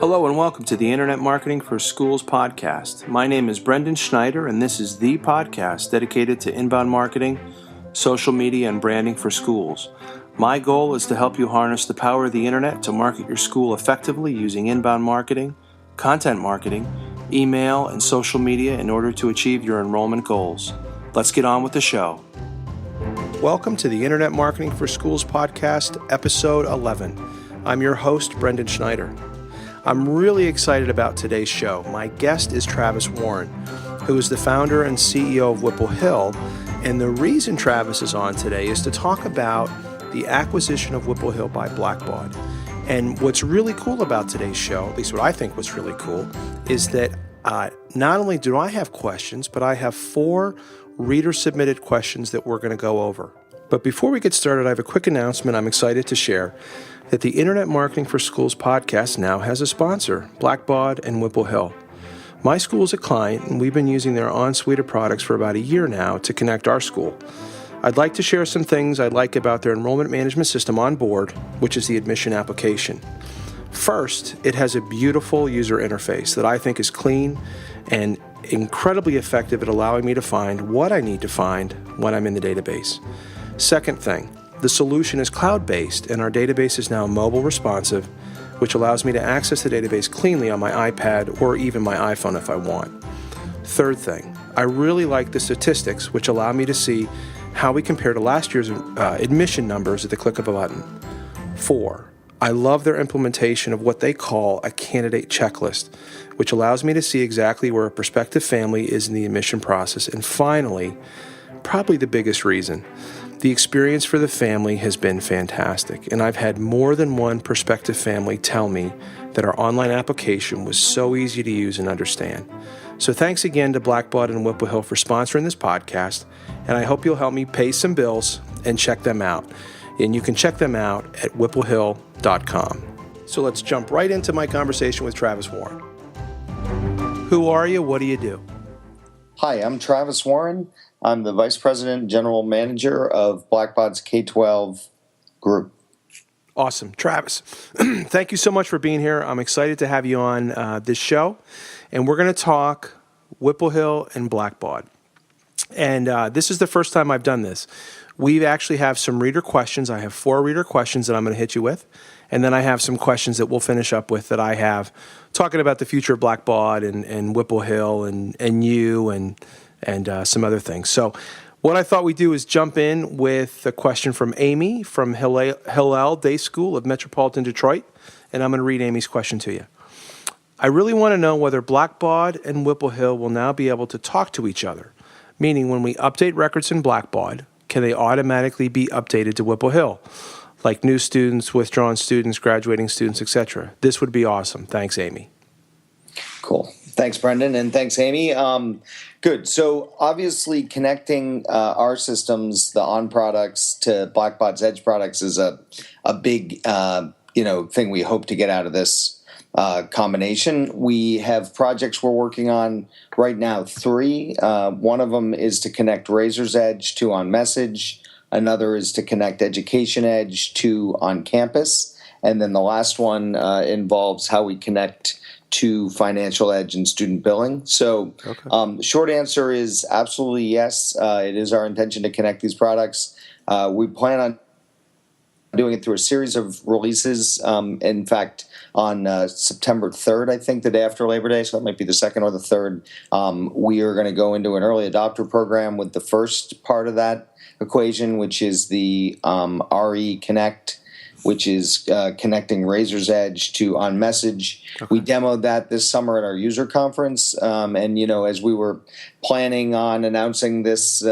Hello and welcome to the Internet Marketing for Schools podcast. My name is Brendan Schneider, and this is the podcast dedicated to inbound marketing, social media, and branding for schools. My goal is to help you harness the power of the internet to market your school effectively using inbound marketing, content marketing, email, and social media in order to achieve your enrollment goals. Let's get on with the show. Welcome to the Internet Marketing for Schools podcast, episode 11. I'm your host, Brendan Schneider. I'm really excited about today's show. My guest is Travis Warren, who is the founder and CEO of Whipple Hill. And the reason Travis is on today is to talk about the acquisition of Whipple Hill by Blackbaud. And what's really cool about today's show, at least what I think was really cool, is that not only do I have questions, but I have 4 reader-submitted questions that we're going to go over. But before we get started, I have a quick announcement I'm excited to share that the Internet Marketing for Schools podcast now has a sponsor, Blackbaud and Whipple Hill. My school is a client, and we've been using their on-suite of products for about a year now to connect our school. I'd like to share some things I like about their enrollment management system on board, which is the admission application. First, it has a beautiful user interface that I think is clean and incredibly effective at allowing me to find what I need to find when I'm in the database. Second thing, the solution is cloud-based, and our database is now mobile responsive, which allows me to access the database cleanly on my iPad or even my iPhone if I want. Third thing, I really like the statistics, which allow me to see how we compare to last year's admission numbers at the click of a button. 4, I love their implementation of what they call a candidate checklist, which allows me to see exactly where a prospective family is in the admission process. And finally, probably the biggest reason, the experience for the family has been fantastic, and I've had more than one prospective family tell me that our online application was so easy to use and understand. So thanks again to Blackbaud and Whipple Hill for sponsoring this podcast, and I hope you'll help me pay some bills and check them out. And you can check them out at whipplehill.com. So let's jump right into my conversation with Travis Warren. Who are you? What do you do? Hi, I'm Travis Warren. I'm the Vice President and General Manager of Blackbaud's K-12 group. Awesome. Travis, thank you so much for being here. I'm excited to have you on this show. And we're going to talk Whipple Hill and Blackbaud. And this is the first time I've done this. We actually have some reader questions. I have 4 reader questions that I'm going to hit you with. And then I have some questions that we'll finish up with that I have talking about the future of Blackbaud and Whipple Hill and you and some other things. So what I thought we'd do is jump in with a question from Amy from Hillel Day School of Metropolitan, Detroit. And I'm going to read Amy's question to you. I really want to know whether Blackbaud and Whipple Hill will now be able to talk to each other, meaning when we update records in Blackbaud, can they automatically be updated to Whipple Hill, like new students, withdrawn students, graduating students, etc.? This would be awesome. Thanks, Amy. Cool. Thanks, Brendan, and thanks, Amy. Good. So obviously connecting our systems, the on products, to Blackbaud's edge products is a big thing we hope to get out of this combination. We have projects we're working on right now, 3. One of them is to connect Razor's Edge to On Message. Another is to connect Education Edge to On Campus. And then the last one involves how we connect to Financial Edge and Student Billing. So the short answer is absolutely yes. It is our intention to connect these products. We plan on doing it through a series of releases. In fact, on September 3rd, I think, the day after Labor Day, so that might be the 2nd or the 3rd, we are going to go into an early adopter program with the first part of that equation, which is the RE Connect, which is connecting Razor's Edge to On Message. We demoed that this summer at our user conference. And, as we were planning on announcing this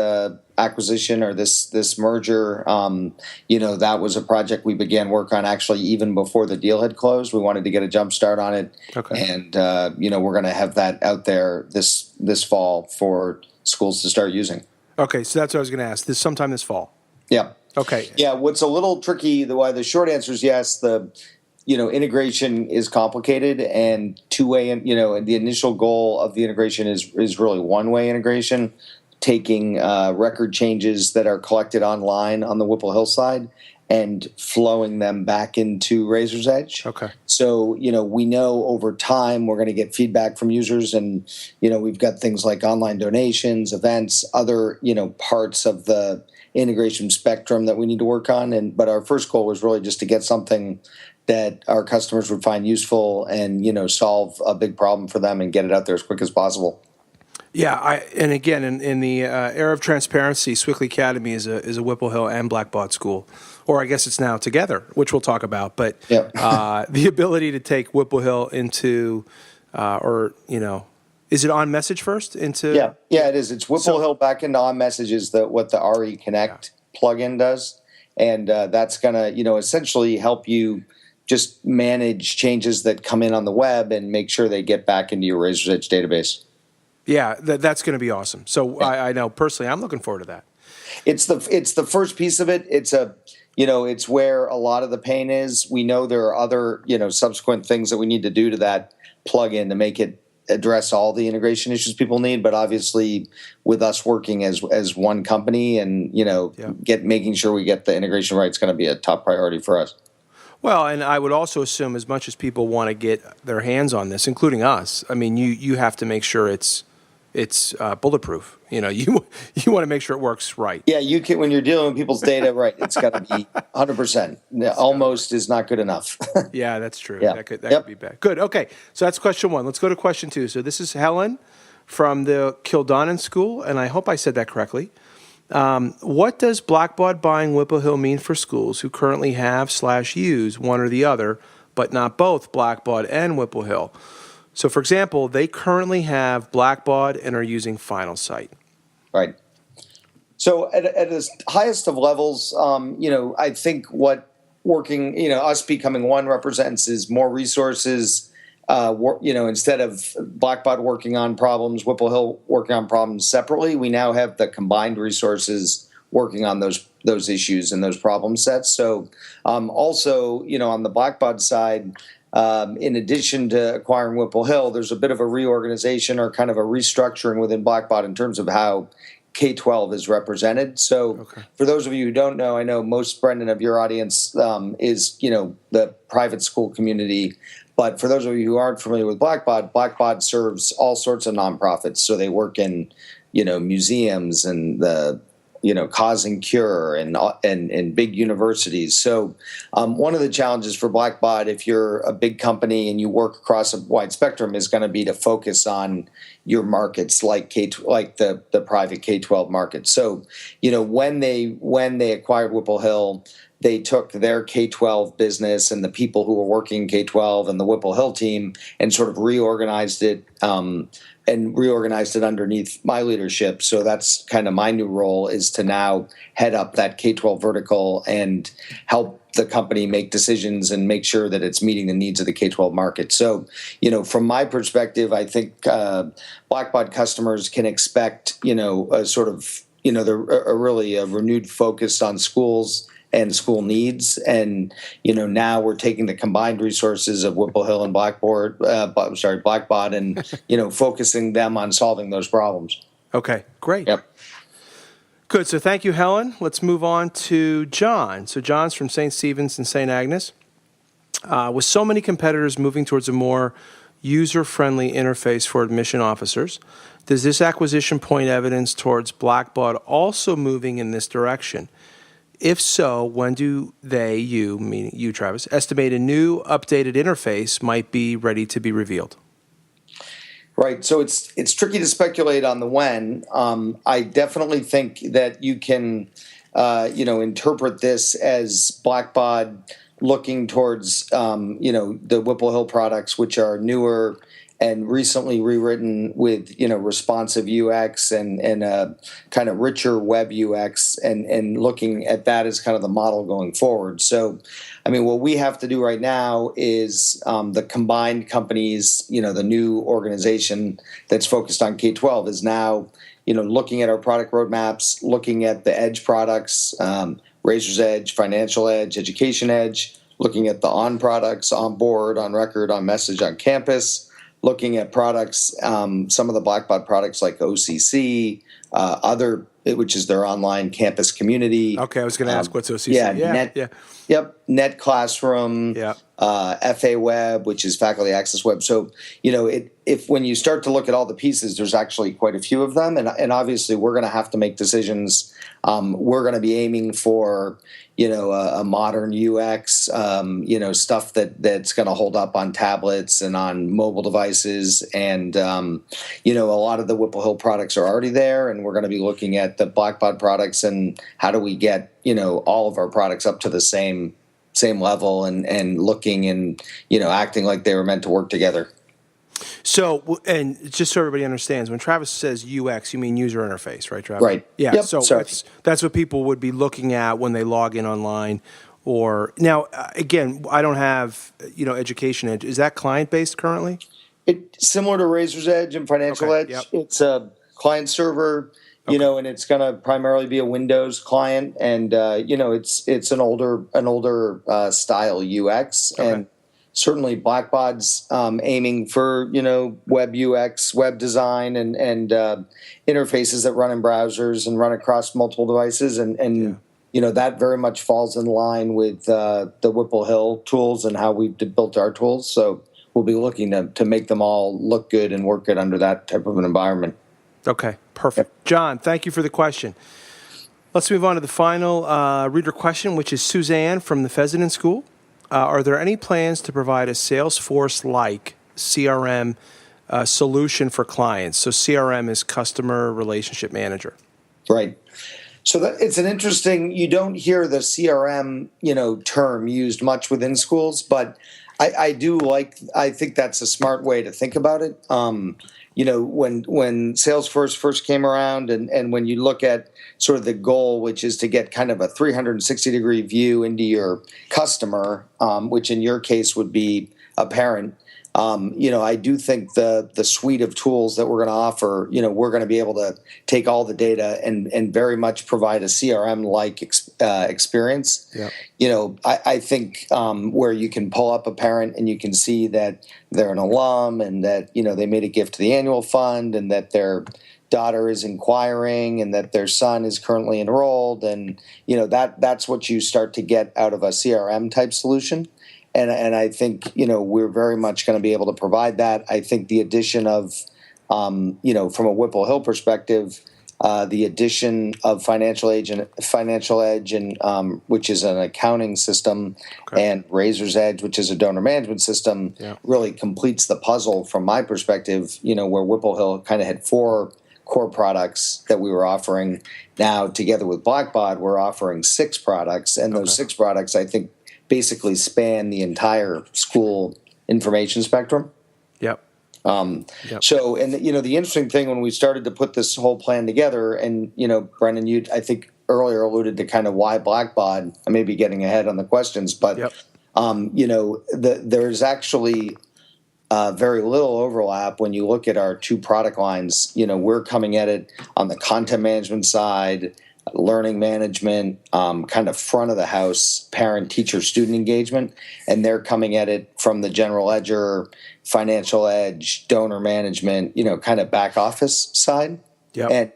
acquisition or this merger, that was a project we began work on actually even before the deal had closed. We wanted to get a jump start on it. And, we're going to have that out there this fall for schools to start using. Okay, so that's what I was going to ask. Sometime this fall. Yeah. Okay. Yeah, what's a little tricky, the short answer is yes, the integration is complicated and two-way, the initial goal of the integration is really one-way integration. taking record changes that are collected online on the Whipple Hill side and flowing them back into Razor's Edge. Okay. So, we know over time we're going to get feedback from users, and, we've got things like online donations, events, other, parts of the integration spectrum that we need to work on. But our first goal was really just to get something that our customers would find useful and, solve a big problem for them and get it out there as quick as possible. Yeah, and again, in the era of transparency, Swickley Academy is a Whipple Hill and Blackbaud school, or I guess it's now together, which we'll talk about. But the ability to take Whipple Hill into, is it on message first into? Yeah, it is. It's Whipple Hill back into on message is what the RE Connect plugin does, and that's gonna essentially help you just manage changes that come in on the web and make sure they get back into your Razor's Edge database. Yeah, that's going to be awesome. So I know personally, I'm looking forward to that. It's the first piece of it. It's where a lot of the pain is. We know there are other subsequent things that we need to do to that plugin to make it address all the integration issues people need. But obviously, with us working as one company and making sure we get the integration right is going to be a top priority for us. Well, and I would also assume as much as people want to get their hands on this, including us, I mean, you have to make sure it's bulletproof. You want to make sure it works right. Yeah, you can when you're dealing with people's data, right? It's got to be 100%. Almost is not good enough. Yeah, that's true. Yeah. That could be bad. Good. Okay, so that's question one. Let's go to question two. So this is Helen from the Kildonan School, and I hope I said that correctly. What does Blackbaud buying Whipple Hill mean for schools who currently have/use one or the other, but not both Blackbaud and Whipple Hill? So, for example, they currently have Blackbaud and are using Finalsite. Right. So, at the highest of levels, I think what working, us becoming one represents is more resources. Instead of Blackbaud working on problems, Whipple Hill working on problems separately, we now have the combined resources working on those issues and those problem sets. So, also, on the Blackbaud side. In addition to acquiring Whipple Hill, there's a bit of a reorganization or kind of a restructuring within Blackbaud in terms of how K-12 is represented. So for those of you who don't know, I know most, Brendan, of your audience is, the private school community. But for those of you who aren't familiar with Blackbaud, Blackbaud serves all sorts of nonprofits. So they work in, museums and the Cause and Cure and big universities. So one of the challenges for Blackbaud, if you're a big company and you work across a wide spectrum, is going to be to focus on your markets like the private K-12 market. So when they acquired Whipple Hill, they took their K-12 business and the people who were working K-12 and the Whipple Hill team and sort of reorganized it underneath my leadership. So that's kind of my new role, is to now head up that K-12 vertical and help the company make decisions and make sure that it's meeting the needs of the K-12 market. So, from my perspective, I think Blackbaud customers can expect, a sort of, a renewed focus on schools and school needs. And, now we're taking the combined resources of Whipple Hill and Blackbaud and, focusing them on solving those problems. Okay, great. Yep. Good. So thank you, Helen. Let's move on to John. So John's from St. Stephen's and St. Agnes. With so many competitors moving towards a more user-friendly interface for admission officers, does this acquisition point evidence towards Blackbaud also moving in this direction? If so, when do meaning you, Travis, estimate a new updated interface might be ready to be revealed? Right. So it's tricky to speculate on the when. I definitely think that you can, interpret this as Blackbaud looking towards, the Whipple Hill products, which are newer and recently rewritten with, responsive UX and a kind of richer web UX and looking at that as kind of the model going forward. So, what we have to do right now is the combined companies, the new organization that's focused on K-12 is now, looking at our product roadmaps, looking at the Edge products, Razor's Edge, Financial Edge, Education Edge, looking at the on products, on board, on record, on message, on campus, looking at products, some of the Blackbaud products like OCC, which is their online campus community. Okay, I was going to ask what's OCC. Yep, Net Classroom, Yeah. FA Web, which is Faculty Access Web. So, if when you start to look at all the pieces, there's actually quite a few of them. And obviously, we're going to have to make decisions. We're going to be aiming for, a modern UX, stuff that's going to hold up on tablets and on mobile devices. And, a lot of the Whipple Hill products are already there. And we're going to be looking at the Blackbaud products and how do we get, all of our products up to the same level and looking and, acting like they were meant to work together. So, and just so everybody understands, when Travis says UX, you mean user interface, right, Travis? Right. Yeah. Yep. So that's what people would be looking at when they log in online. Or now, again, I don't have Education Edge. Is that client based currently? It's similar to Razor's Edge and Financial Edge. Yep. It's a client server. And it's going to primarily be a Windows client, and it's an older style UX, and certainly Blackbaud's aiming for web UX, web design, and interfaces that run in browsers and run across multiple devices, and that very much falls in line with the Whipple Hill tools and how we've built our tools. So we'll be looking to make them all look good and work good under that type of an environment. Okay, perfect. Yep. John, thank you for the question. Let's move on to the final reader question, which is Suzanne from the Fessenden School. Are there any plans to provide a Salesforce-like CRM solution for clients? So CRM is Customer Relationship Manager. Right. So it's an interesting, you don't hear the CRM, term used much within schools, but I think that's a smart way to think about it. When Salesforce first came around and when you look at sort of the goal, which is to get kind of a 360-degree view into your customer, which in your case would be a parent, I do think the suite of tools that we're going to offer, we're going to be able to take all the data and very much provide a CRM-like experience. Yep. I think where you can pull up a parent and you can see that they're an alum and that, they made a gift to the annual fund and that their daughter is inquiring and that their son is currently enrolled. And, that's what you start to get out of a CRM type solution. And I think, we're very much going to be able to provide that. I think the addition of, from a Whipple Hill perspective, the addition of Financial Edge, and which is an accounting system, and Razor's Edge, which is a donor management system, really completes the puzzle from my perspective, where Whipple Hill kind of had 4 core products that we were offering. Now, together with Blackbaud, we're offering 6 products, and those 6 products, I think, basically span the entire school information spectrum. Yep. So, and the interesting thing when we started to put this whole plan together, and Brendan, you I think earlier alluded to kind of why Blackbaud. I may be getting ahead on the questions, but there's actually very little overlap when you look at our 2 product lines. We're coming at it on the content management side, learning management, kind of front of the house, parent, teacher, student engagement, and they're coming at it from the general ledger, Financial Edge, donor management, kind of back office side. Yep. And,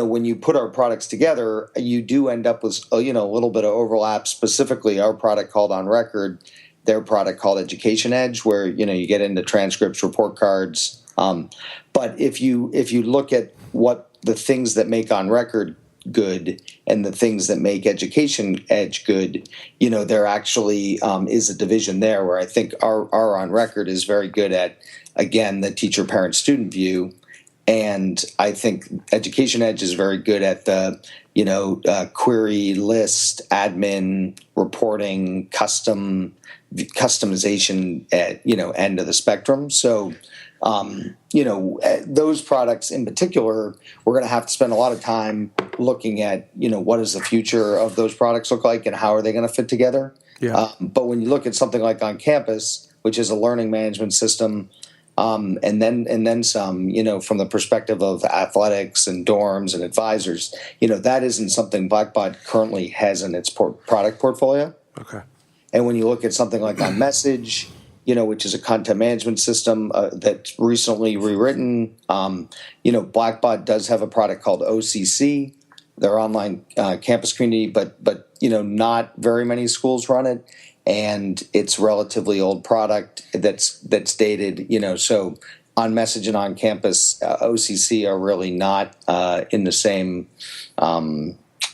when you put our products together, you do end up with, a little bit of overlap, specifically our product called On Record, their product called Education Edge, where, you get into transcripts, report cards. But if you look at what the things that make On Record good and the things that make Education Edge good, there actually is a division there where I think our On Record is very good at, again, the teacher, parent, student view. And I think Education Edge is very good at the, query, list, admin, reporting, customization at, end of the spectrum. So, those products in particular, we're going to have to spend a lot of time looking at, what does the future of those products look like and how are they going to fit together? Yeah. But when you look at something like On Campus, which is a learning management system, and then some, from the perspective of athletics and dorms and advisors, that isn't something Blackbaud currently has in its product portfolio. Okay. And when you look at something like On Message, which is a content management system that's recently rewritten. Blackbaud does have a product called OCC, their online campus community, but not very many schools run it, and it's a relatively old product that's dated. So on message and on campus, OCC are really not in the same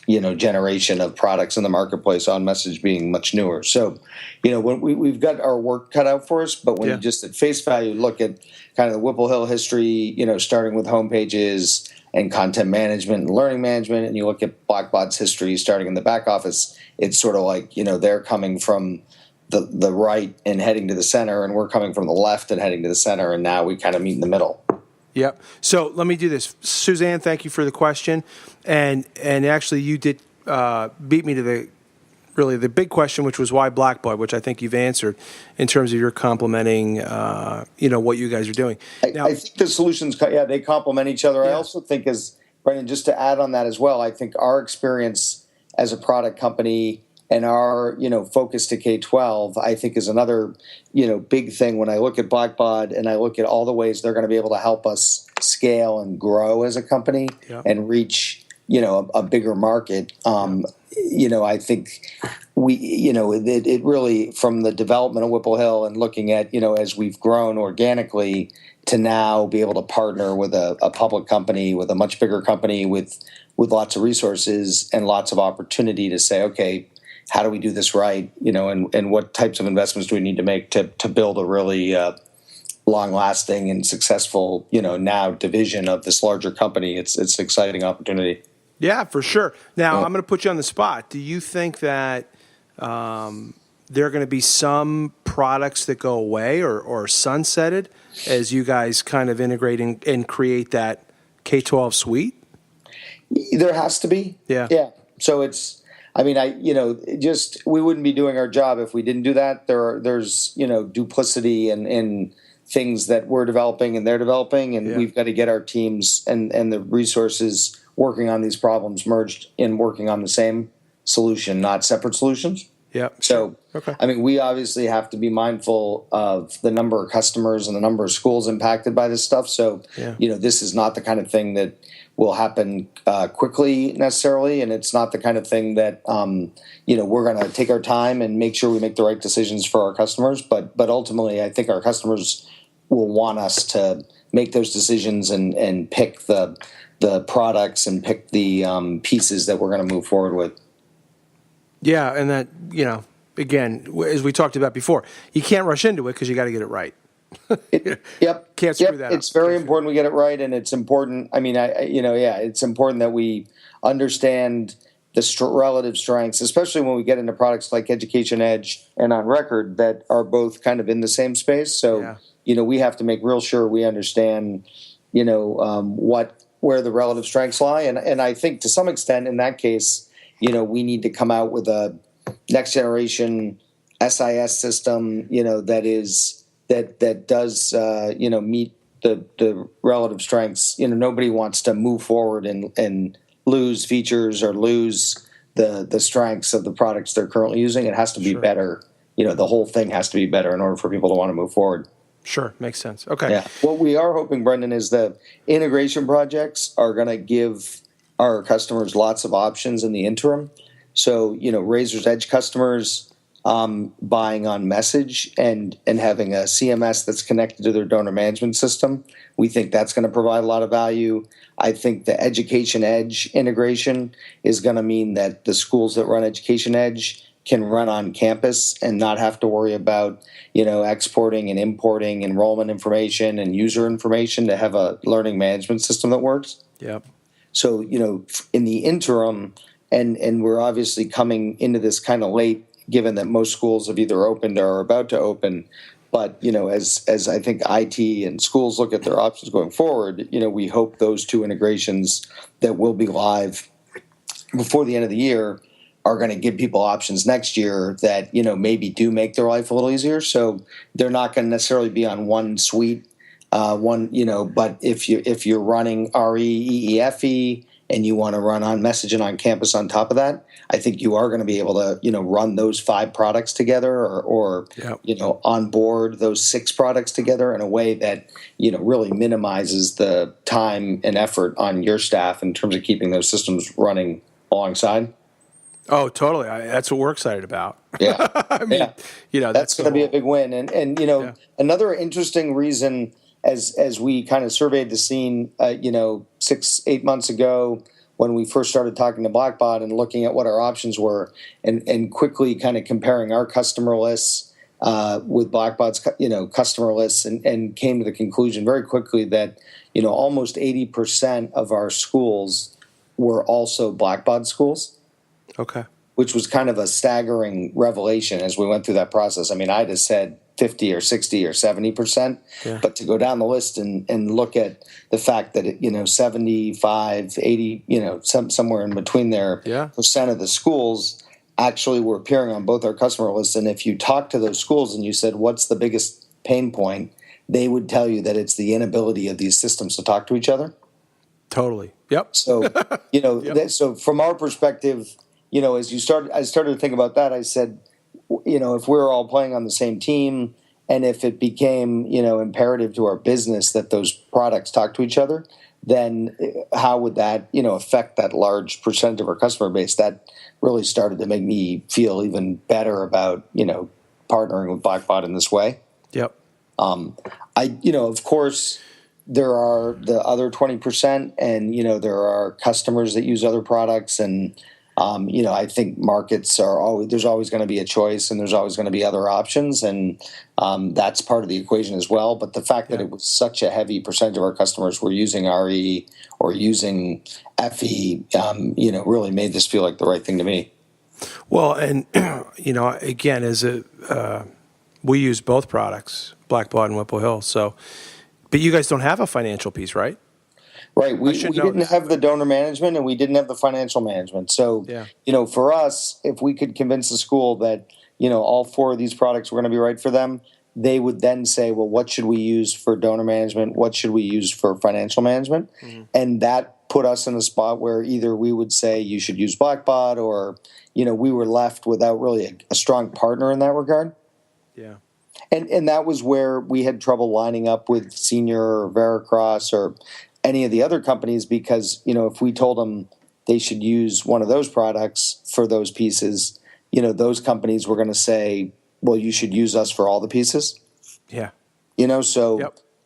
generation of products in the marketplace, on message being much newer. So, when we've got our work cut out for us, but when you just at face value look at kind of the Whipple Hill history, starting with homepages and content management and learning management, and you look at Blackbaud's history starting in the back office, it's sort of like, they're coming from the right and heading to the center, and we're coming from the left and heading to the center, and now we kind of meet in the middle. Yep. So let me do this. Suzanne, thank you for the question. And actually you did beat me to the big question, which was why Blackbaud, which I think you've answered in terms of your complementing, what you guys are doing. I think the solutions, they complement each other. Yeah. I also think, as Brendan, just to add on that as well, I think our experience as a product company and our, focus to K-12, I think is another, big thing when I look at Blackbaud and I look at all the ways they're going to be able to help us scale and grow as a company and reach, a bigger market. I think it really, from the development of Whipple Hill and looking at, as we've grown organically to now be able to partner with a public company, with a much bigger company with lots of resources and lots of opportunity to say, okay, how do we do this right? And what types of investments do we need to make to build a really long-lasting and successful, now division of this larger company? It's an exciting opportunity. Yeah, for sure. Now, I'm going to put you on the spot. Do you think that there are going to be some products that go away or sunsetted as you guys kind of integrate and create that K-12 suite? There has to be. Yeah. So it's, we wouldn't be doing our job if we didn't do that. There's duplicity in things that we're developing and they're developing, and we've got to get our teams and the resources working on these problems merged in working on the same solution, not separate solutions. Yeah. So, we obviously have to be mindful of the number of customers and the number of schools impacted by this stuff. So, this is not the kind of thing that will happen quickly necessarily, and it's not the kind of thing that we're going to take our time and make sure we make the right decisions for our customers. But ultimately, I think our customers will want us to make those decisions and pick the products and pick the pieces that we're going to move forward with. Yeah, and that, again, as we talked about before, you can't rush into it because you got to get it right. Can't screw that up. It's very important we get it right, and it's important. It's important that we understand the relative strengths, especially when we get into products like Education Edge and On Record that are both kind of in the same space. So, we have to make real sure we understand, where the relative strengths lie, and I think to some extent in that case, we need to come out with a next generation SIS system, that does meet the relative strengths. Nobody wants to move forward and lose features or lose the strengths of the products they're currently using. It has to be better. The whole thing has to be better in order for people to want to move forward. Sure, makes sense. Okay. Yeah. What we are hoping, Brendan, is the integration projects are going to give our customers lots of options in the interim. So, Razor's Edge customers buying on message and having a CMS that's connected to their donor management system, we think that's going to provide a lot of value. I think the Education Edge integration is going to mean that the schools that run Education Edge can run on campus and not have to worry about, exporting and importing enrollment information and user information to have a learning management system that works. Yep. So, in the interim, and we're obviously coming into this kind of late, given that most schools have either opened or are about to open. But, as I think IT and schools look at their options going forward, we hope those two integrations that will be live before the end of the year are going to give people options next year that, maybe do make their life a little easier. So they're not going to necessarily be on one suite, but if you're running RE, EEFE, and you want to run on messaging on campus on top of that, I think you are going to be able to, run those 5 products together or Yep. onboard those 6 products together in a way that, really minimizes the time and effort on your staff in terms of keeping those systems running alongside. Oh, totally. That's what we're excited about. Yeah. I mean, That's going to be a big win. And another interesting reason as we kind of surveyed the scene, 6-8 months ago when we first started talking to Blackbaud and looking at what our options were and quickly kind of comparing our customer lists with Blackbaud's, customer lists and came to the conclusion very quickly that, almost 80% of our schools were also Blackbaud schools. Okay. Which was kind of a staggering revelation as we went through that process. I mean, I'd have said 50 or 60 or 70%, but to go down the list and look at the fact that, 75, 80, somewhere in between there, percent of the schools actually were appearing on both our customer lists. And if you talk to those schools and you said, what's the biggest pain point, they would tell you that it's the inability of these systems to talk to each other. Totally. Yep. So, so from our perspective, as I started to think about that, I said, if we're all playing on the same team and if it became, imperative to our business that those products talk to each other, then how would that, affect that large percentage of our customer base? That really started to make me feel even better about, partnering with Blackbaud in this way. Yep. Of course, there are the other 20% and, there are customers that use other products and, I think markets there's always going to be a choice and there's always going to be other options. And that's part of the equation as well. But the fact that it was such a heavy percentage of our customers were using RE or using FE, really made this feel like the right thing to me. Well, and, again, we use both products, Blackbaud and Whipple Hill. So, but you guys don't have a financial piece, right? Right. We didn't have the donor management and we didn't have the financial management. So, for us, if we could convince the school that, all 4 of these products were going to be right for them, they would then say, well, what should we use for donor management? What should we use for financial management? Mm-hmm. And that put us in a spot where either we would say you should use Blackbaud or, we were left without really a strong partner in that regard. Yeah. And that was where we had trouble lining up with Senior or Veracross or any of the other companies because, if we told them they should use one of those products for those pieces, those companies were going to say, well, you should use us for all the pieces. Yeah.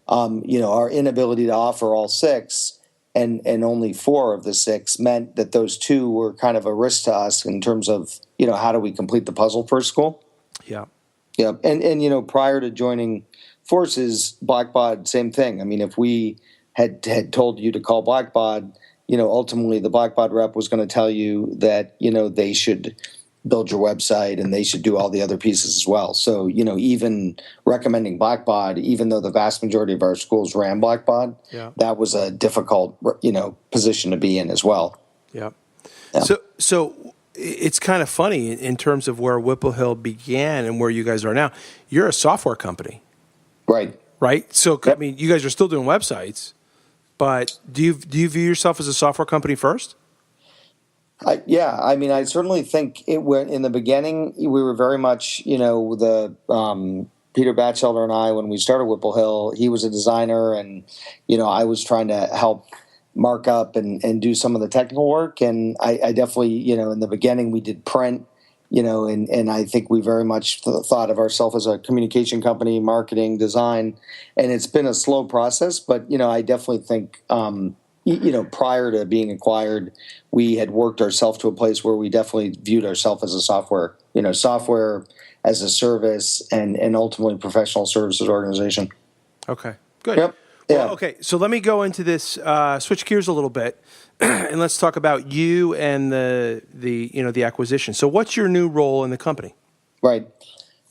Our inability to offer all 6 and only 4 of the 6 meant that those 2 were kind of a risk to us in terms of, how do we complete the puzzle for a school? Yeah. Yeah. And prior to joining forces, Blackbaud, same thing. I mean, if we had told you to call Blackbaud, ultimately the Blackbaud rep was going to tell you that, they should build your website and they should do all the other pieces as well. So, even recommending Blackbaud, even though the vast majority of our schools ran Blackbaud, that was a difficult, position to be in as well. Yeah. So it's kind of funny in terms of where Whipple Hill began and where you guys are now. You're a software company. Right. Right? So, I mean, you guys are still doing websites. But do you view yourself as a software company first? I mean, I certainly think it went in the beginning. We were very much, the Peter Batchelder and I, when we started Whipple Hill, he was a designer, and I was trying to help mark up and do some of the technical work. And I definitely, in the beginning, we did print. And I think we very much thought of ourselves as a communication company, marketing, design, and it's been a slow process. But, I definitely think, prior to being acquired, we had worked ourselves to a place where we definitely viewed ourselves as a software as a service and ultimately professional services organization. Okay, good. Yep. Well, okay, so let me go into this, switch gears a little bit, and let's talk about you and the acquisition. So what's your new role in the company? Right.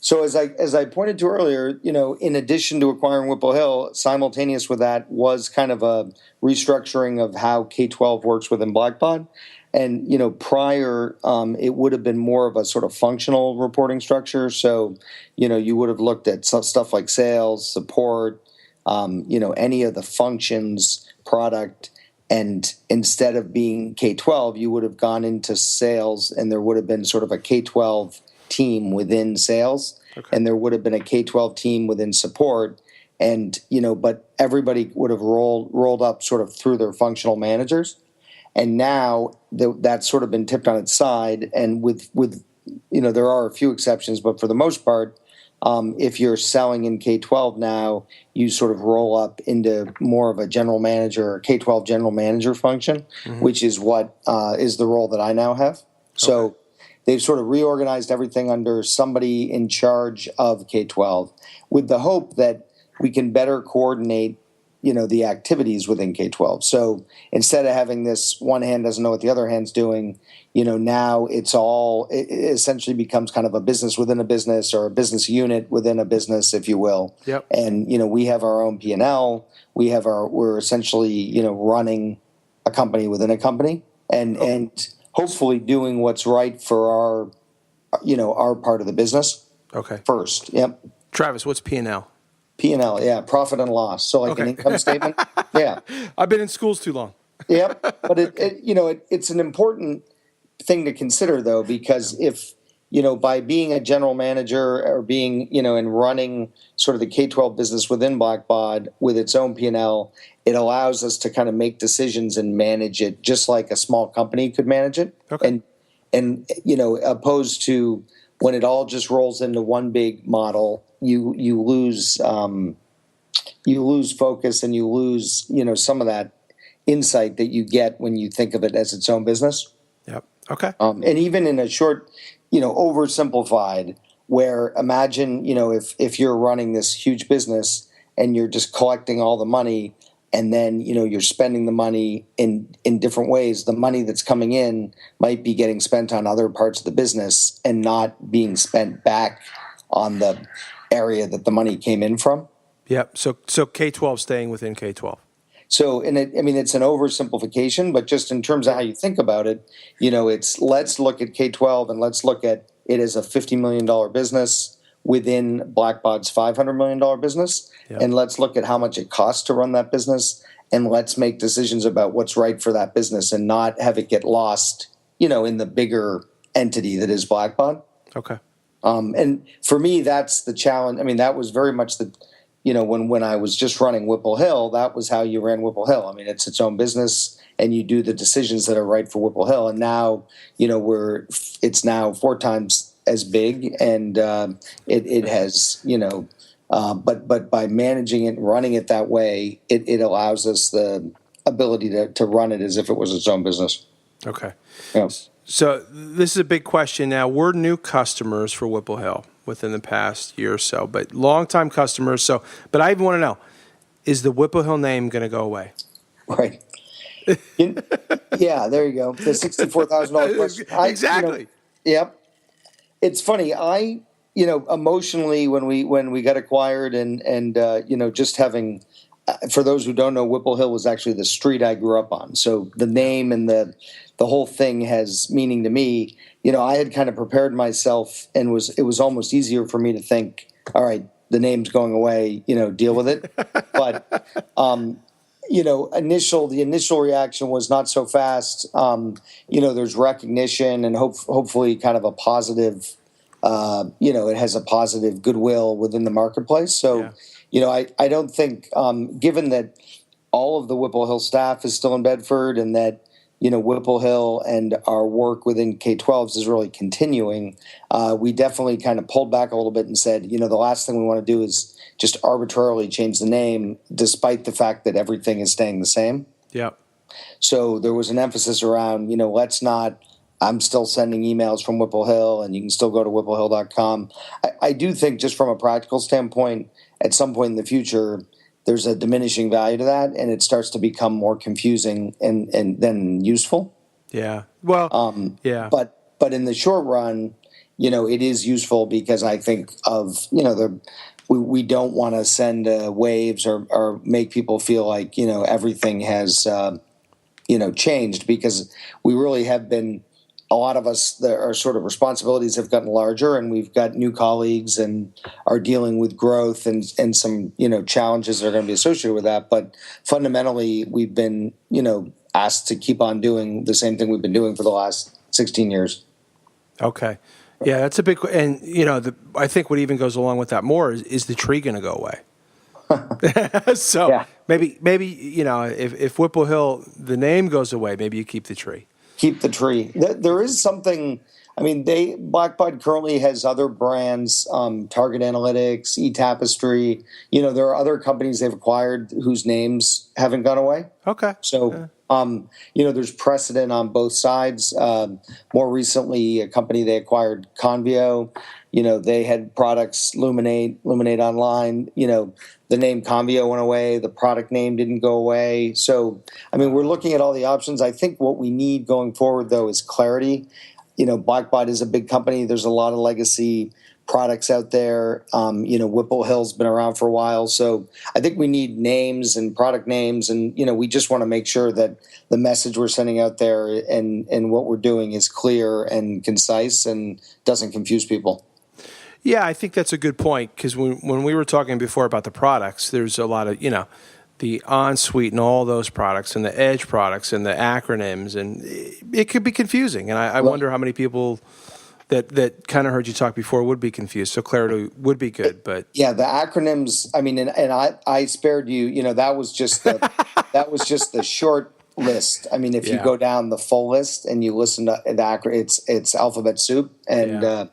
So as I pointed to earlier, in addition to acquiring Whipple Hill, simultaneous with that was kind of a restructuring of how K-12 works within Blackbaud. And, prior, it would have been more of a sort of functional reporting structure. So, you would have looked at some stuff like sales, support, any of the functions, product, And instead of being K-12, you would have gone into sales, and there would have been sort of a K-12 team within sales, and there would have been a K-12 team within support, and but everybody would have rolled up sort of through their functional managers, and now that's sort of been tipped on its side, and with there are a few exceptions, but for the most part, if you're selling in K-12 now, you sort of roll up into more of a general manager or K-12 general manager function, which is what is the role that I now have. So they've sort of reorganized everything under somebody in charge of K-12 with the hope that we can better coordinate the activities within K-12. So instead of having this one hand doesn't know what the other hand's doing, now it essentially becomes kind of a business within a business, or a business unit within a business, if you will. Yep. And, we have our own P&L. We're essentially, running a company within a company, and hopefully doing what's right for our part of the business. Okay. First. Yep. Travis, what's P&L? P&L, yeah, profit and loss. So like an income statement. Yeah. I've been in schools too long. Yep. But it's an important thing to consider, though, because if by being a general manager, or being and running sort of the K-12 business within Blackbaud with its own P&L, it allows us to kind of make decisions and manage it just like a small company could manage it. Okay. And opposed to when it all just rolls into one big model, you lose focus, and you lose some of that insight that you get when you think of it as its own business. Yep. Okay. And even in a short, oversimplified, where imagine if you're running this huge business and you're just collecting all the money, and then you're spending the money in different ways. The money that's coming in might be getting spent on other parts of the business and not being spent back on the area that the money came in from. Yep. So K-12 staying within K-12. So, it's an oversimplification, but just in terms of how you think about it, it's let's look at K-12 and let's look at it as a $50 million business within Blackbaud's $500 million business. Yep. And let's look at how much it costs to run that business, and let's make decisions about what's right for that business and not have it get lost, in the bigger entity that is Blackbaud. Okay. And for me, that's the challenge. That was very much the, when I was just running Whipple Hill, that was how you ran Whipple Hill. It's its own business, and you do the decisions that are right for Whipple Hill. And now, it's now 4 times as big, and it has, but by managing it and running it that way, it allows us the ability to run it as if it was its own business. Okay. Yeah. So this is a big question now. We're new customers for Whipple Hill within the past year or so, but longtime customers. But I even want to know, is the Whipple Hill name going to go away? Right. Yeah, there you go. The $64,000 question. Exactly. Yep. It's funny. Emotionally, when we got acquired, and just having, for those who don't know, Whipple Hill was actually the street I grew up on. So the name and the whole thing has meaning to me. I had kind of prepared myself, and it was almost easier for me to think, all right, the name's going away, deal with it. But the initial reaction was not so fast. There's recognition and hopefully kind of a positive. It has a positive goodwill within the marketplace. So, I don't think, given that all of the Whipple Hill staff is still in Bedford, and that, Whipple Hill and our work within K-12s is really continuing, we definitely kind of pulled back a little bit and said, the last thing we want to do is just arbitrarily change the name, despite the fact that everything is staying the same. Yeah. So there was an emphasis around, let's not. I'm still sending emails from Whipple Hill, and you can still go to whipplehill.com. I do think, just from a practical standpoint, at some point in the future, there's a diminishing value to that, and it starts to become more confusing and then useful. Yeah. Well, yeah. But in the short run, it is useful, because I think of, we don't want to send waves or make people feel like, everything has, changed, because we really have been. A lot of us, our sort of responsibilities have gotten larger, and we've got new colleagues and are dealing with growth and some, challenges that are going to be associated with that. But fundamentally, we've been, asked to keep on doing the same thing we've been doing for the last 16 years. Okay. Yeah, that's a big, and I think what even goes along with that more is the tree going to go away? So Yeah. maybe if Whipple Hill, the name goes away, maybe you keep the tree. Keep the tree. There is something. I mean, Blackbaud currently has other brands, Target Analytics, eTapestry. There are other companies they've acquired whose names haven't gone away. Okay. So, there's precedent on both sides. More recently, a company they acquired, Convio, they had products, Luminate Online. The name Convio went away. The product name didn't go away. So, we're looking at all the options. I think what we need going forward, though, is clarity. Blackbaud is a big company. There's a lot of legacy products out there. Whipple Hill's been around for a while. So I think we need names and product names. And, we just want to make sure that the message we're sending out there and what we're doing is clear and concise and doesn't confuse people. Yeah, I think that's a good point, because when we were talking before about the products, there's a lot of, the OnSuite and all those products and the Edge products and the acronyms, and it could be confusing. And I wonder how many people that kind of heard you talk before would be confused. So clarity would be good, but yeah, the acronyms. And I spared you. That was just the short list. If you go down the full list and you listen to the acronym, it's alphabet soup. And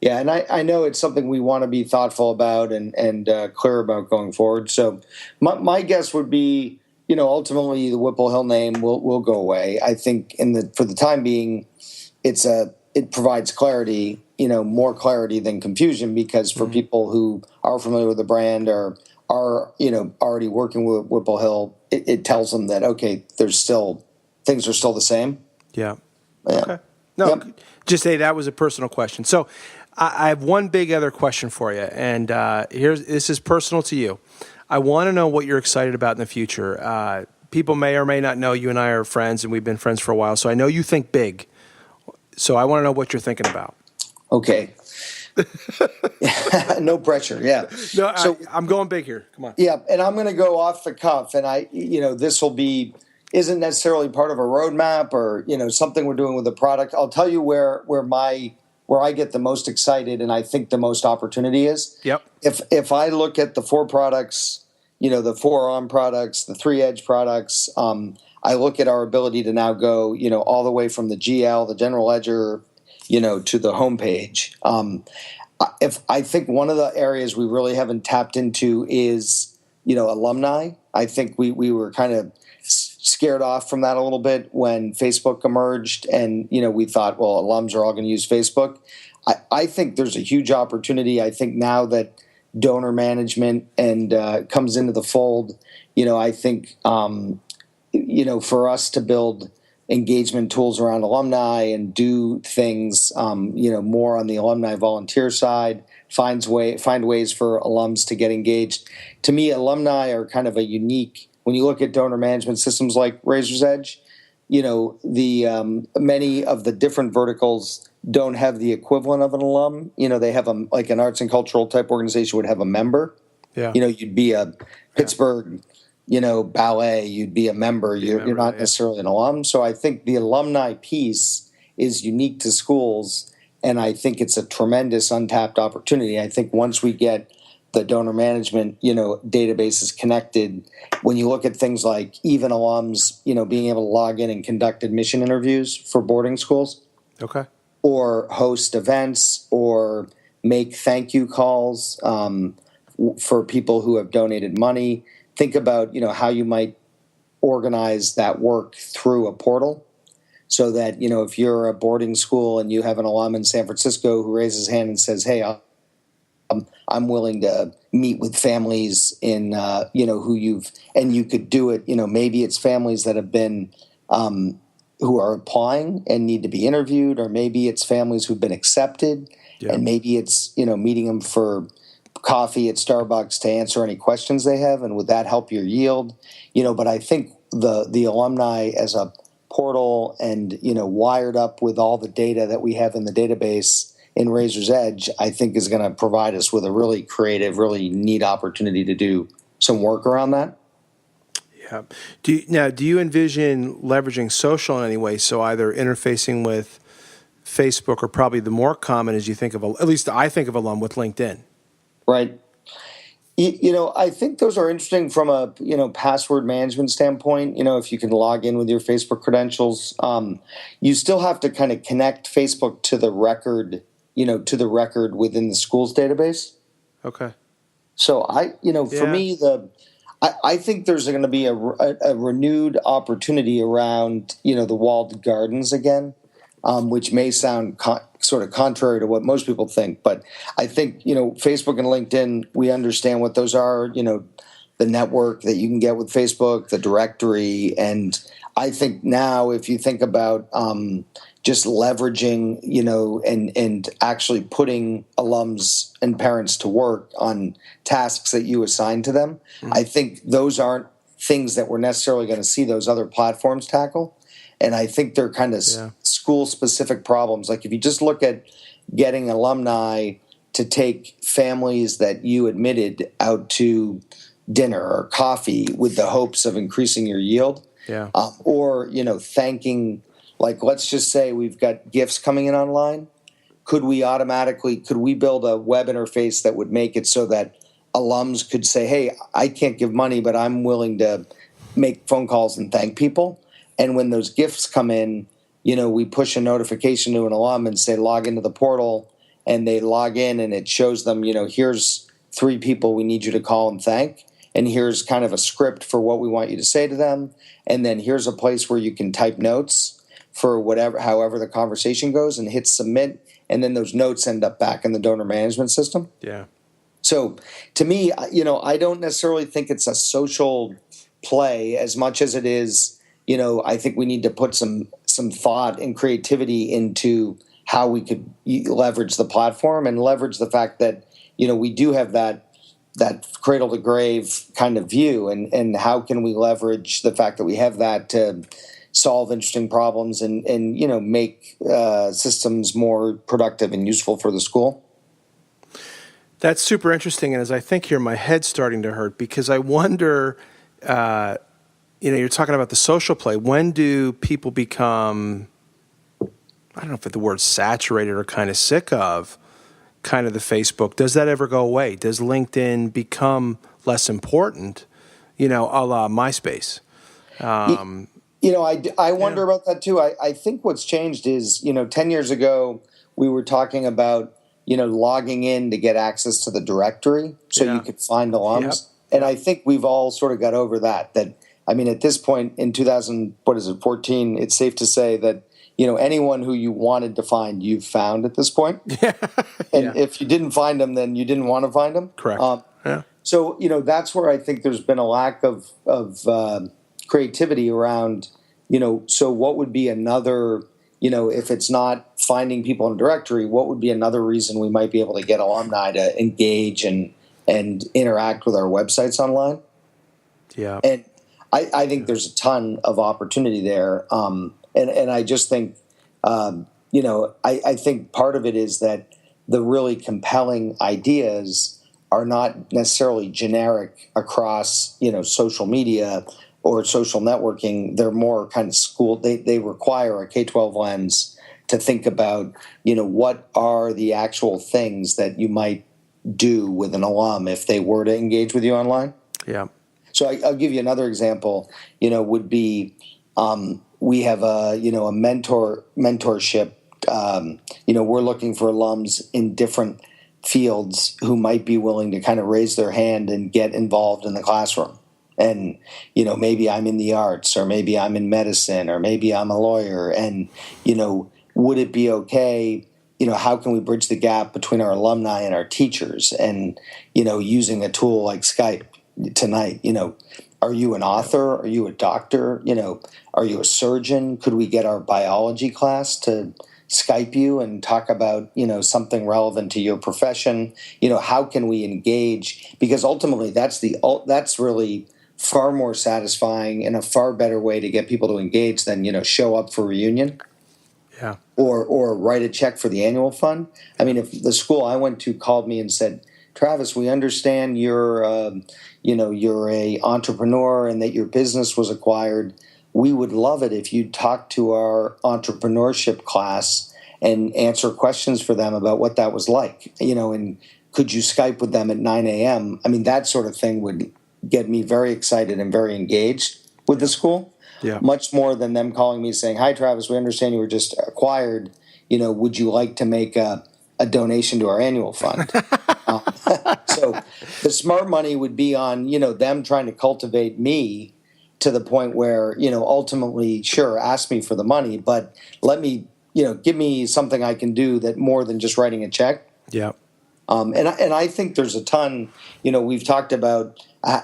and I know it's something we want to be thoughtful about and clear about going forward. So my guess would be, ultimately the Whipple Hill name will go away. I think for the time being, it provides clarity, more clarity than confusion, because for people who are familiar with the brand or are already working with Whipple Hill, it tells them that, okay, things are still the same. Yeah. Okay. No, just say that was a personal question. So I have one big other question for you, and this is personal to you. I want to know what you're excited about in the future. People may or may not know you and I are friends, and we've been friends for a while, so I know you think big. So I want to know what you're thinking about. Okay. No pressure, yeah. No, I'm going big here. Come on. Yeah, and I'm going to go off the cuff, and this isn't necessarily part of a roadmap or, something we're doing with the product. I'll tell you where I get the most excited and I think the most opportunity is. Yep. If I look at the 4 products, the 4 on products, the 3 edge products, I look at our ability to now go, all the way from the GL, the general ledger, to the homepage. If I think one of the areas we really haven't tapped into is, alumni. I think we were kind of scared off from that a little bit when Facebook emerged, and we thought, well, alums are all going to use Facebook. I think there's a huge opportunity. I think now that donor management and comes into the fold, I think for us to build engagement tools around alumni and do things more on the alumni volunteer side, find ways for alums to get engaged. To me, alumni are kind of a unique. When you look at donor management systems like Razor's Edge, the many of the different verticals don't have the equivalent of an alum. They have like an arts and cultural type organization would have a member. Yeah. You'd be a Pittsburgh, ballet. You'd be a member. You're not necessarily an alum. So I think the alumni piece is unique to schools, and I think it's a tremendous untapped opportunity. I think once we get the donor management, databases connected. When you look at things like even alums, being able to log in and conduct admission interviews for boarding schools. Okay. Or host events or make thank you calls for people who have donated money. Think about, how you might organize that work through a portal so that, if you're a boarding school and you have an alum in San Francisco who raises his hand and says, hey, I'm willing to meet with families in, who you could do it. Maybe it's families that have been, who are applying and need to be interviewed, or maybe it's families who've been accepted, and maybe it's, meeting them for coffee at Starbucks to answer any questions they have. And would that help your yield? But I think the alumni as a portal and, wired up with all the data that we have in the database in Razor's Edge, I think is going to provide us with a really creative, really neat opportunity to do some work around that. Yeah. Do you envision leveraging social in any way? So either interfacing with Facebook, or probably the more common is you think of, at least I think of alum with LinkedIn. Right. I think those are interesting from a, password management standpoint. If you can log in with your Facebook credentials, you still have to kind of connect Facebook to the record, within the school's database. Okay. So for me, I think there's going to be a renewed opportunity around, the walled gardens again, which may sound sort of contrary to what most people think. But I think, Facebook and LinkedIn, we understand what those are, the network that you can get with Facebook, the directory. And I think now if you think about just leveraging, and actually putting alums and parents to work on tasks that you assign to them, I think those aren't things that we're necessarily going to see those other platforms tackle. And I think they're kind of school-specific problems. Like if you just look at getting alumni to take families that you admitted out to dinner or coffee with the hopes of increasing your yield, or thanking. Like, let's just say we've got gifts coming in online. Could we build a web interface that would make it so that alums could say, hey, I can't give money, but I'm willing to make phone calls and thank people. And when those gifts come in, we push a notification to an alum and say, log into the portal, and they log in and it shows them, here's 3 people we need you to call and thank. And here's kind of a script for what we want you to say to them. And then here's a place where you can type notes for however the conversation goes, and hit submit. And then those notes end up back in the donor management system. Yeah. So to me, I don't necessarily think it's a social play as much as it is, I think we need to put some thought and creativity into how we could leverage the platform and leverage the fact that, we do have that cradle to grave kind of view, and how can we leverage the fact that we have that to solve interesting problems and make systems more productive and useful for the school. That's super interesting. And as I think here, my head's starting to hurt, because I wonder, you're talking about the social play. When do people become, I don't know if the word's saturated or kind of sick of kind of the Facebook? Does that ever go away? Does LinkedIn become less important, a la MySpace? I wonder about that too. I think what's changed is, 10 years ago, we were talking about, logging in to get access to the directory so you could find alums. Yep. And I think we've all sort of got over that. At this point in 2014, it's safe to say that, anyone who you wanted to find, you've found at this point. And if you didn't find them, then you didn't want to find them. Correct. So, that's where I think there's been a lack of creativity around, so what would be another, if it's not finding people in a directory, what would be another reason we might be able to get alumni to engage and interact with our websites online? Yeah. And I think there's a ton of opportunity there. And I just think, I think part of it is that the really compelling ideas are not necessarily generic across, social media or social networking. They're more kind of school. They require a K-12 lens to think about, what are the actual things that you might do with an alum if they were to engage with you online. Yeah. So I'll give you another example, would be we have a mentorship. We're looking for alums in different fields who might be willing to kind of raise their hand and get involved in the classroom. And, maybe I'm in the arts, or maybe I'm in medicine, or maybe I'm a lawyer. And, would it be okay? How can we bridge the gap between our alumni and our teachers? And, using a tool like Skype tonight, are you an author? Are you a doctor? Are you a surgeon? Could we get our biology class to Skype you and talk about, something relevant to your profession? How can we engage? Because ultimately that's really far more satisfying and a far better way to get people to engage than, show up for reunion. Yeah. Or write a check for the annual fund. If the school I went to called me and said, Travis, we understand you're a entrepreneur and that your business was acquired. We would love it if you'd talk to our entrepreneurship class and answer questions for them about what that was like, and could you Skype with them at 9 a.m.? I mean, that sort of thing would get me very excited and very engaged with the school. Yeah. Much more than them calling me saying, "Hi, Travis, we understand you were just acquired. Would you like to make a donation to our annual fund?" So the smart money would be on, them trying to cultivate me to the point where, ultimately, sure, ask me for the money, but let me, give me something I can do that more than just writing a check. Yeah. And I think there's a ton, we've talked about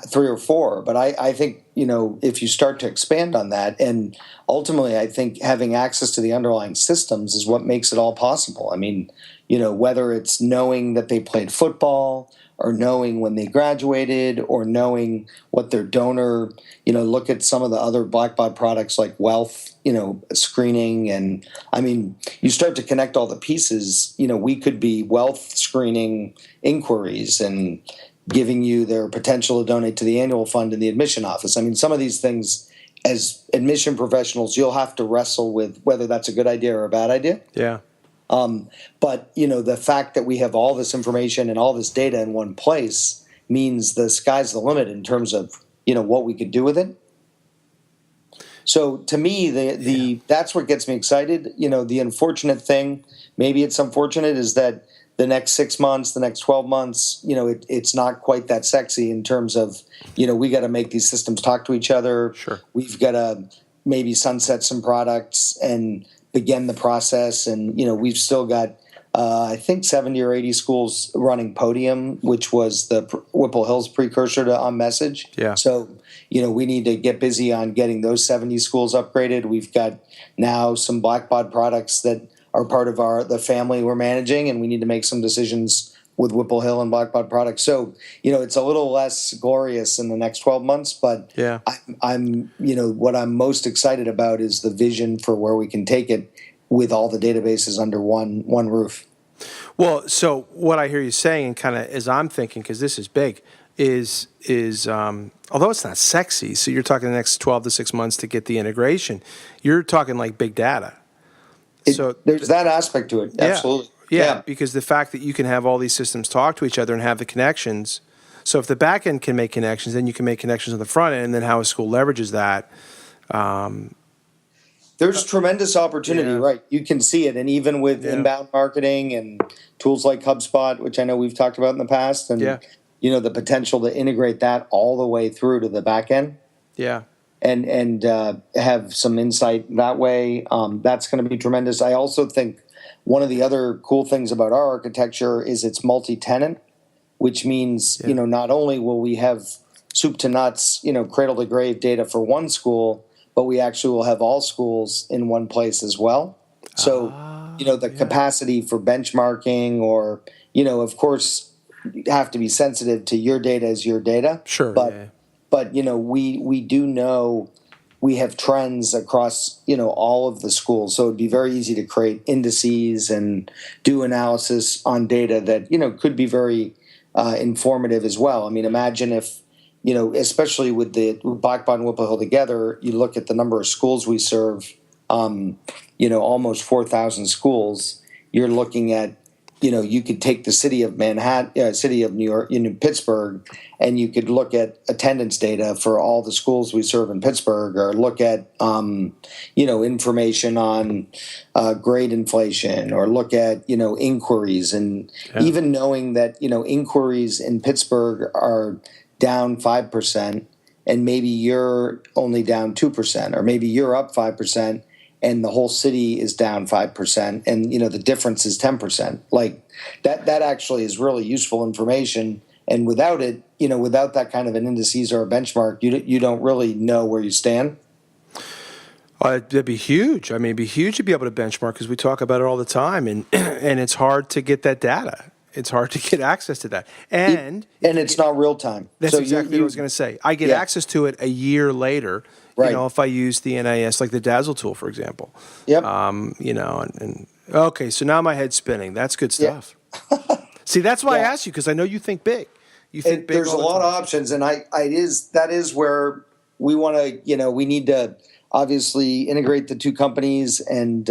3 or 4, but I think, if you start to expand on that, and ultimately I think having access to the underlying systems is what makes it all possible. I mean, whether it's knowing that they played football or knowing when they graduated or knowing what their donor, look at some of the other Blackbaud products like wealth, screening. And I mean, you start to connect all the pieces, we could be wealth screening inquiries and giving you their potential to donate to the annual fund in the admission office. I mean, some of these things as admission professionals, you'll have to wrestle with whether that's a good idea or a bad idea. Yeah. But, the fact that we have all this information and all this data in one place means the sky's the limit in terms of, what we could do with it. So to me, that's what gets me excited. The unfortunate thing, maybe it's unfortunate, is that the next 6 months, the next 12 months, it's not quite that sexy in terms of, we got to make these systems talk to each other. Sure. We've got to maybe sunset some products and begin the process. And, we've still got, I think 70 or 80 schools running Podium, which was the Whipple Hill's precursor to OnMessage. Yeah. So, we need to get busy on getting those 70 schools upgraded. We've got now some Blackbaud products that are part of the family we're managing, and we need to make some decisions with Whipple Hill and Blackbaud products. So, it's a little less glorious in the next 12 months, but yeah. I'm what I'm most excited about is the vision for where we can take it with all the databases under one roof. Well, so what I hear you saying, and kind of as I'm thinking, because this is big, is although it's not sexy, so you're talking the next 12 to 6 months to get the integration, you're talking like big data. So there's that aspect to it. Yeah, Absolutely. yeah, because the fact that you can have all these systems talk to each other and have the connections. So if the back end can make connections, then you can make connections on the front end, and then how a school leverages that. There's tremendous opportunity, right? You can see it, and even with inbound marketing and tools like HubSpot, which I know we've talked about in the past, and the potential to integrate that all the way through to the back end. Yeah. And have some insight that way. That's going to be tremendous. I also think one of the other cool things about our architecture is it's multi-tenant, which means, not only will we have soup to nuts, cradle to grave data for one school, but we actually will have all schools in one place as well. So, the capacity for benchmarking or, of course, you have to be sensitive to your data as your data. Sure. But we do know we have trends across, all of the schools. So it'd be very easy to create indices and do analysis on data that, could be very informative as well. I mean, imagine if, especially with Blackbaud and Whipple Hill together, you look at the number of schools we serve, almost 4,000 schools. You're looking at, you could take the city of Manhattan, city of New York, Pittsburgh, and you could look at attendance data for all the schools we serve in Pittsburgh, or look at, information on grade inflation, or look at, inquiries, and even knowing that, inquiries in Pittsburgh are down 5%, and maybe you're only down 2%, or maybe you're up 5%. And the whole city is down 5%, and the difference is 10%. Like that actually is really useful information. And without it, without that kind of an indices or a benchmark, you don't really know where you stand. That'd be huge. I mean, it'd be huge to be able to benchmark, because we talk about it all the time, and it's hard to get that data. It's hard to get access to that, and it's not real time. That's exactly what I was going to say. I get access to it a year later. Right. If I use the NIS, like the Dazzle tool, for example. Yep. And okay, so now my head's spinning. That's good stuff. Yep. See, that's why I asked you, because I know you think big. You think big. There's a lot of options, and that is where we want to. We need to obviously integrate the two companies and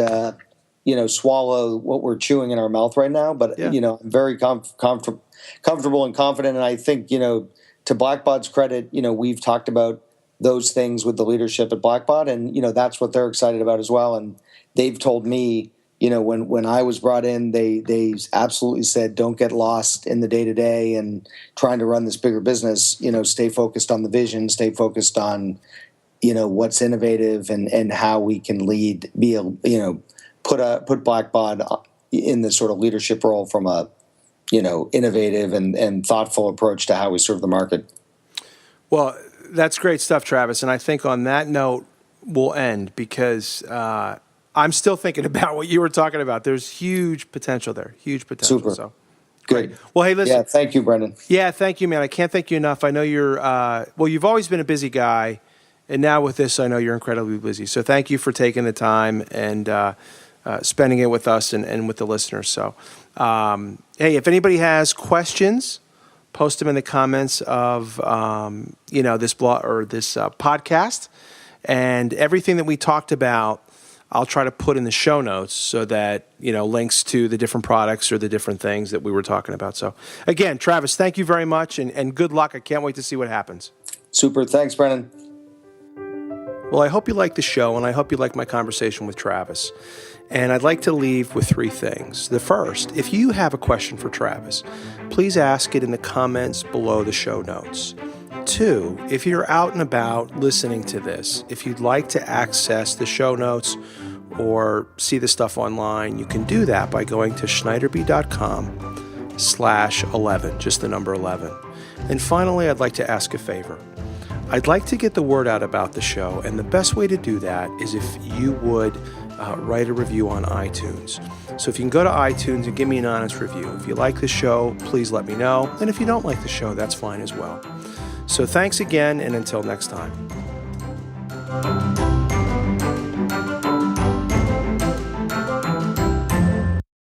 swallow what we're chewing in our mouth right now. But I'm very comfortable and confident, and I think to Blackbaud's credit, we've talked about those things with the leadership at Blackbaud, and that's what they're excited about as well. And they've told me, when I was brought in, they absolutely said, don't get lost in the day-to-day and trying to run this bigger business. Stay focused on the vision, stay focused on what's innovative and how we can lead. Put Blackbaud in this sort of leadership role from a innovative and thoughtful approach to how we serve the market. Well, that's great stuff, Travis. And I think on that note, we'll end, because I'm still thinking about what you were talking about. There's huge potential there, huge potential. Super. So good. Great. Well, hey, listen. Yeah, thank you, Brendan. Yeah, thank you, man. I can't thank you enough. I know you're, you've always been a busy guy. And now with this, I know you're incredibly busy. So thank you for taking the time and spending it with us and with the listeners. So, hey, if anybody has questions, post them in the comments of this blog or this podcast, and everything that we talked about, I'll try to put in the show notes so that links to the different products or the different things that we were talking about. So again, Travis, thank you very much, and good luck. I can't wait to see what happens. Super. Thanks, Brendan. Well, I hope you liked the show, and I hope you liked my conversation with Travis. And I'd like to leave with three things. The first, if you have a question for Travis, please ask it in the comments below the show notes. Two, if you're out and about listening to this, if you'd like to access the show notes or see the stuff online, you can do that by going to SchneiderB.com/11, just the number 11. And finally, I'd like to ask a favor. I'd like to get the word out about the show, and the best way to do that is if you would write a review on iTunes. So if you can go to iTunes and give me an honest review. If you like the show, please let me know. And if you don't like the show, that's fine as well. So thanks again, and until next time.